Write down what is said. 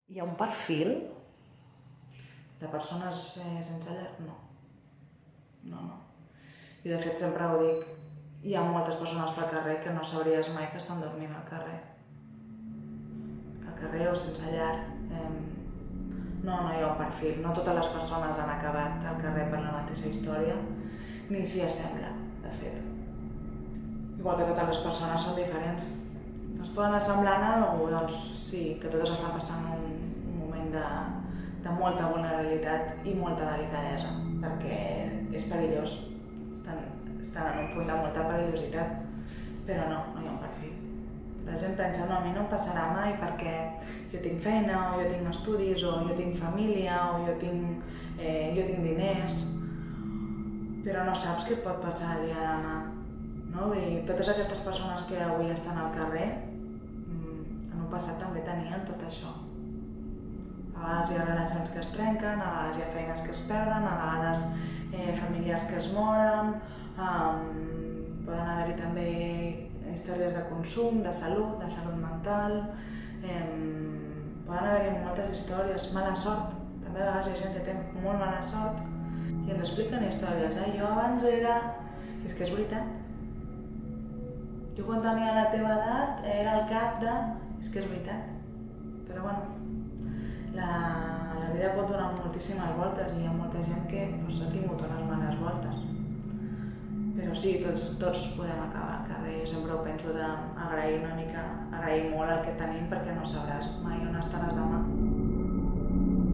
Hi ha un perfil de persones sense llar? No. I de fet sempre ho dic, hi ha moltes persones pel carrer que no sabries mai que estan dormint al carrer. Al carrer o sense llar. No hi ha un perfil. No totes les persones han acabat al carrer per la mateixa història, ni s'hi assembla, de fet. Igual que totes les persones són diferents. Es poden assemblar en alguna cosa? Doncs sí, que totes estan passant un moment de molta vulnerabilitat i molta delicadesa, perquè és perillós. Estan en un punt de molta perillositat, però no hi ha un perfil. La gent pensa, no, a mi no em passarà mai perquè jo tinc feina, o jo tinc estudis, o jo tinc família, o jo tinc diners, però no saps què et pot passar el dia de demà. No? I totes aquestes persones que avui estan al carrer, en un passat també tenien tot això. A vegades hi ha relacions que es trenquen, a vegades hi ha feines que es perden, a vegades familiars que es moren, poden haver-hi també històries de consum, de salut mental, poden haver-hi moltes històries, mala sort, també a vegades hi ha gent que té molt mala sort i ens expliquen històries, jo abans era... És que és veritat. Jo quan tenia la teva edat era el cap de... És que és veritat. Però bueno, la vida pot donar moltíssimes voltes i hi ha molta gent que ha tingut unes males voltes. Però sí, tots podem acabar al carrer. Jo sempre ho penso d'agrair una mica, agrair molt el que tenim perquè no sabràs mai on estaràs demà.